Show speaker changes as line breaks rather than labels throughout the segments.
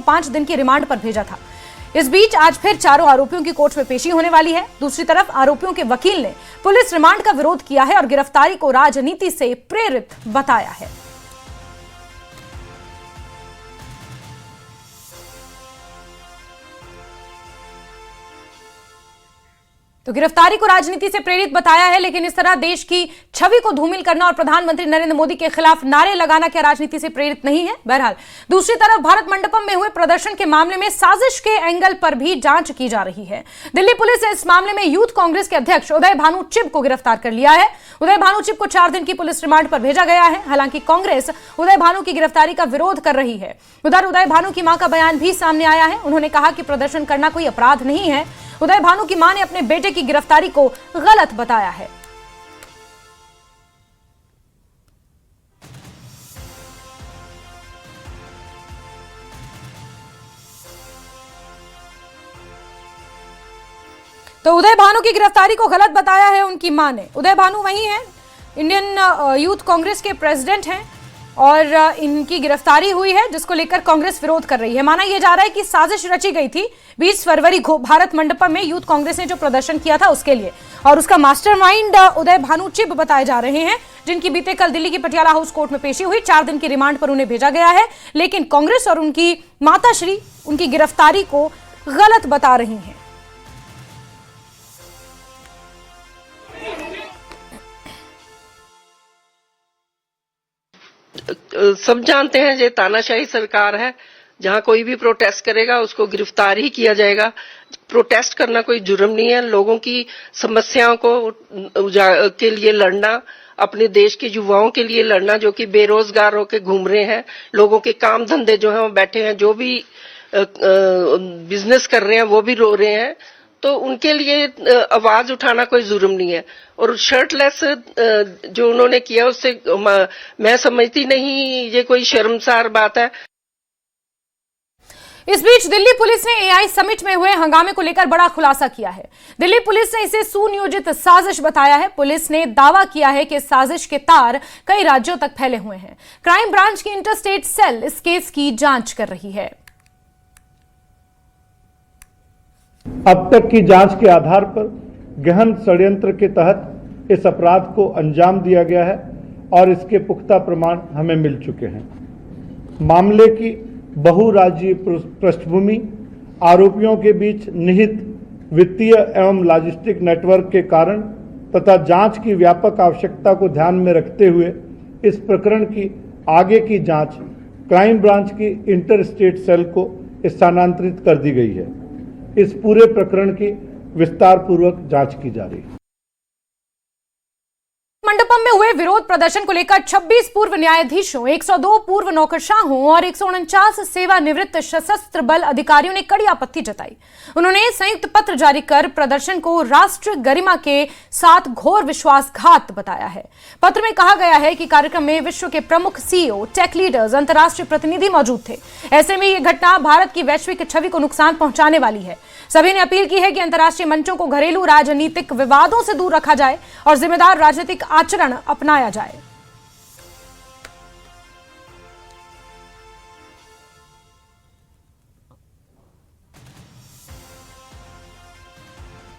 को 5 दिन की रिमांड पर भेजा था। इस बीच आज फिर चारों आरोपियों की कोर्ट में पेशी होने वाली है। दूसरी तरफ आरोपियों के वकील ने पुलिस रिमांड का विरोध किया है और गिरफ्तारी को राजनीति से प्रेरित बताया है। तो गिरफ्तारी को राजनीति से प्रेरित बताया है, लेकिन इस तरह देश की छवि को धूमिल करना और प्रधानमंत्री नरेंद्र मोदी के खिलाफ नारे लगाना क्या राजनीति से प्रेरित नहीं है? बहरहाल दूसरी तरफ भारत मंडपम में हुए प्रदर्शन के मामले में साजिश के एंगल पर भी जांच की जा रही है। दिल्ली पुलिस ने इस मामले में यूथ कांग्रेस के अध्यक्ष उदय भानु चिब को गिरफ्तार कर लिया है। उदय भानु चिब को 4 दिन की पुलिस रिमांड पर भेजा गया है। हालांकि कांग्रेस उदय भानु की गिरफ्तारी का विरोध कर रही है। उधर उदय भानु की मां का बयान भी सामने आया है। उन्होंने कहा कि प्रदर्शन करना कोई अपराध नहीं है। उदय भानु की मां ने अपने बेटे की गिरफ्तारी को गलत बताया है। तो उदय भानु की गिरफ्तारी को गलत बताया है उनकी मां ने। उदय भानु वही हैं, इंडियन यूथ कांग्रेस के प्रेसिडेंट हैं और इनकी गिरफ्तारी हुई है, जिसको लेकर कांग्रेस विरोध कर रही है। माना यह जा रहा है कि साजिश रची गई थी 20 फरवरी को भारत मंडपम में यूथ कांग्रेस ने जो प्रदर्शन किया था उसके लिए, और उसका मास्टरमाइंड उदय भानु चिब बताए जा रहे हैं, जिनकी बीते कल दिल्ली की पटियाला हाउस कोर्ट में पेशी हुई। 4 दिन की रिमांड पर उन्हें भेजा गया है, लेकिन कांग्रेस और उनकी माताश्री उनकी गिरफ्तारी को गलत बता रही हैं।
सब जानते हैं ये तानाशाही सरकार है। जहां कोई भी प्रोटेस्ट करेगा उसको गिरफ्तार ही किया जाएगा। प्रोटेस्ट करना कोई जुर्म नहीं है। लोगों की समस्याओं को के लिए लड़ना, अपने देश के युवाओं के लिए लड़ना जो कि बेरोजगार होकर घूम रहे हैं, लोगों के काम धंधे जो हैं वो बैठे हैं, जो भी बिजनेस कर रहे हैं वो भी रो रहे हैं, तो उनके लिए आवाज उठाना कोई जुर्म नहीं है। और शर्टलेस जो उन्होंने किया उससे मैं समझती नहीं ये कोई शर्मसार बात है।
इस बीच दिल्ली पुलिस ने एआई समिट में हुए हंगामे को लेकर बड़ा खुलासा किया है। दिल्ली पुलिस ने इसे सुनियोजित साजिश बताया है। पुलिस ने दावा किया है कि साजिश के तार कई राज्यों तक फैले हुए हैं। क्राइम ब्रांच की इंटरस्टेट सेल इस केस की जांच कर रही है।
अब तक की जांच के आधार पर गहन षड्यंत्र के तहत इस अपराध को अंजाम दिया गया है और इसके पुख्ता प्रमाण हमें मिल चुके हैं। मामले की बहुराज्यीय पृष्ठभूमि, आरोपियों के बीच निहित वित्तीय एवं लॉजिस्टिक नेटवर्क के कारण तथा जांच की व्यापक आवश्यकता को ध्यान में रखते हुए इस प्रकरण की आगे की जांच क्राइम ब्रांच की इंटरस्टेट सेल को स्थानांतरित कर दी गई है। इस पूरे प्रकरण की विस्तार पूर्वक जांच की जा रही है।
मंडपम में हुए विरोध प्रदर्शन को लेकर 26 पूर्व न्यायाधीशों, 102 पूर्व नौकरशाहों और 149 सेवानिवृत्त सशस्त्र बल अधिकारियों ने कड़ी आपत्ति जताई। उन्होंने संयुक्त पत्र जारी कर प्रदर्शन को राष्ट्र गरिमा के साथ घोर विश्वासघात बताया है। पत्र में कहा गया है कि कार्यक्रम में विश्व के प्रमुख सीईओ, टेक लीडर्स, अंतर्राष्ट्रीय प्रतिनिधि मौजूद थे। ऐसे में यह घटना भारत की वैश्विक छवि को नुकसान पहुंचाने वाली है। सभी ने अपील की है कि अंतर्राष्ट्रीय मंचों को घरेलू राजनीतिक विवादों से दूर रखा जाए और जिम्मेदार राजनीतिक आचरण अपनाया जाए।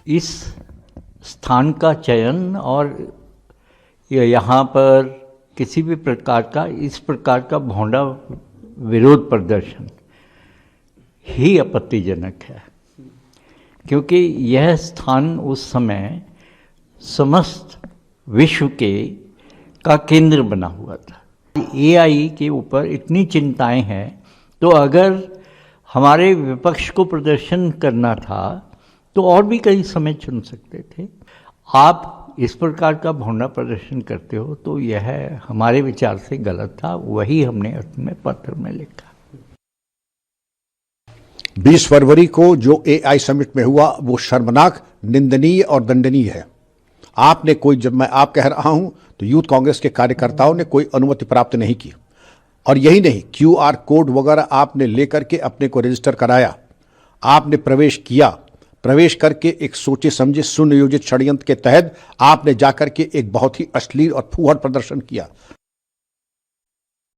इस स्थान का चयन और यहाँ पर किसी भी प्रकार का इस प्रकार का भोंडा विरोध प्रदर्शन ही आपत्तिजनक है, क्योंकि यह स्थान उस समय समस्त विश्व का केंद्र बना हुआ था। एआई के ऊपर इतनी चिंताएं हैं, तो अगर हमारे विपक्ष को प्रदर्शन करना था तो और भी कई समय चुन सकते थे। आप इस प्रकार का भोंडा प्रदर्शन करते हो तो यह हमारे विचार से गलत था। वही हमने अपने पत्र में लिखा।
20 फरवरी को जो एआई समिट में हुआ वो शर्मनाक, निंदनीय और दंडनीय है। आपने कोई, जब मैं आप कह रहा हूं तो यूथ कांग्रेस के कार्यकर्ताओं ने कोई अनुमति प्राप्त नहीं की, और यही नहीं, क्यूआर कोड वगैरह आपने लेकर के अपने को रजिस्टर कराया। आपने प्रवेश किया, प्रवेश करके एक सोचे समझे सुनियोजित षड्यंत्र के तहत आपने जाकर के एक बहुत ही अश्लील और फूहड़ प्रदर्शन किया।